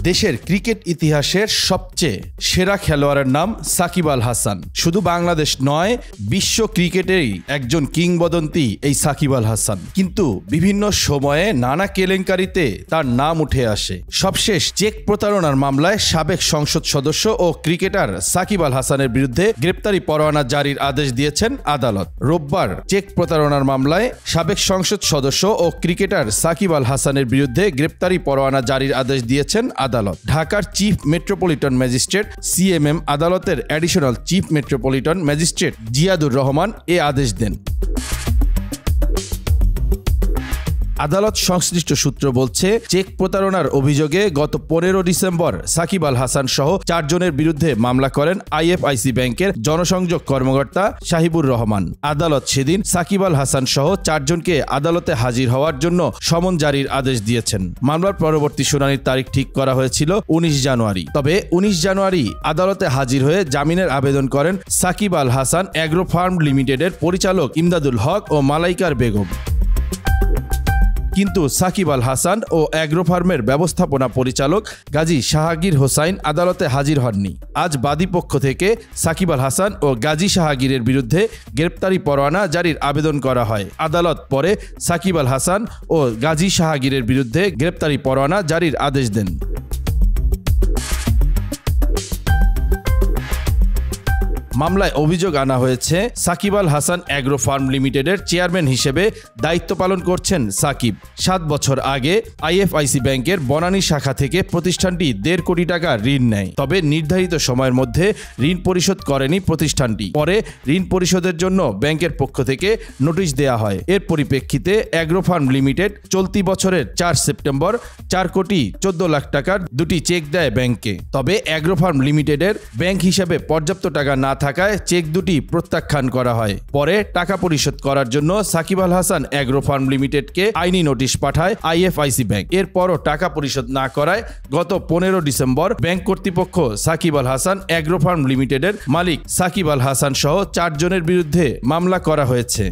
দেশের ক্রিকেট ইতিহাসের সবচেয়ে সেরা খেলোয়াড়ের নাম সাকিব আল হাসান। শুধু বাংলাদেশ নয়, বিশ্ব ক্রিকেটেরই একজন কিংবদন্তি এই সাকিব আল হাসান। কিন্তু বিভিন্ন সময়ে নানা কেলেঙ্কারিতে তার নাম উঠে আসে। সবশেষ চেক প্রতারণার মামলায় সাবেক সংসদ সদস্য ও ক্রিকেটার সাকিব আল হাসানের বিরুদ্ধে গ্রেপ্তারি পরোয়ানা জারির আদেশ দিয়েছেন আদালত। রোববার চেক প্রতারণার মামলায় সাবেক সংসদ সদস্য ও ক্রিকেটার সাকিব আল হাসানের বিরুদ্ধে গ্রেপ্তারি পরোয়ানা জারির আদেশ দিয়েছেন আদালত। ঢাকার চিফ মেট্রোপলিটন ম্যাজিস্ট্রেট সিএমএম আদালতের additional chief metropolitan magistrate Ziadur Rahman এ আদেশ দেন। আদালত সংশ্লিষ্ট সূত্র বলছে, চেক প্রতারণার অভিযোগে গত 15 ডিসেম্বর সাকিব আল হাসান সহ 4 জনের বিরুদ্ধে মামলা করেন আইএফআইসি ব্যাংকের জনসংযোগ কর্মকর্তা শাহিবুর রহমান। আদালত সেদিন সাকিব আল হাসান সহ 4 জনকে আদালতে হাজির হওয়ার জন্য সমন জারির আদেশ দিয়েছেন। মামলার পরবর্তী শুনানির তারিখ ঠিক করা হয়েছিল 19 জানুয়ারি। তবে 19 জানুয়ারি আদালতে হাজির হয়ে জামিনের আবেদন করেন সাকিব আল হাসান অ্যাগ্রো ফার্ম লিমিটেডের পরিচালক ইমদাদুল হক ও মালাইকার বেগম। কিন্তু সাকিব আল হাসান ও অ্যাগ্রো ফার্মের ব্যবস্থাপনা পরিচালক গাজী শাহাগীর হোসাইন আদালতে হাজির হননি। আজ বাদীপক্ষ থেকে সাকিব আল হাসান ও গাজী শাহাগীরের বিরুদ্ধে গ্রেপ্তারি পরোয়ানা জারির আবেদন করা হয়। আদালত পরে সাকিব আল হাসান ও গাজী শাহাগীরের বিরুদ্ধে গ্রেপ্তারি পরোয়ানা জারির আদেশ দেন। মামলায় অভিযোগ আনা হয়েছে, সাকিব আল হাসান অ্যাগ্রো ফার্ম লিমিটেডের চেয়ারম্যান হিসেবে দায়িত্ব পালন করছেন সাকিব। 7 বছর আগে আইএফআইসি ব্যাংকের বনানী শাখা থেকে প্রতিষ্ঠানটি 1.5 কোটি টাকা ঋণ নেয়। তবে নির্ধারিত সময়ের মধ্যে ঋণ পরিশোধ করেনি প্রতিষ্ঠানটি। পরে ঋণ পরিশোধের জন্য ব্যাংকের পক্ষ থেকে নোটিশ দেয়া হয়। এর পরিপ্রেক্ষিতে অ্যাগ্রো ফার্ম লিমিটেড চলতি বছরের 4 সেপ্টেম্বর 4 কোটি 14 লাখ টাকার 2টি চেক দেয় ব্যাংকে। তবে অ্যাগ্রো ফার্ম লিমিটেডের ব্যাংক হিসাবে পর্যাপ্ত টাকা না থাকায় চেক দুটি প্রত্যাখ্যান করা হয়। পরে টাকা পরিশোধ করার জন্য সাকিব আল হাসান অ্যাগ্রো ফার্ম লিমিটেডকে আইনি নোটিশ পাঠায় আইএফআইসি ব্যাংক। এরপরও টাকা পরিশোধ না করায় গত 15 ডিসেম্বর ব্যাংক কর্তৃপক্ষ সাকিব আল হাসান অ্যাগ্রো ফার্ম লিমিটেডের মালিক সাকিব আল হাসান সহ 4 জনের বিরুদ্ধে মামলা করা হয়েছে।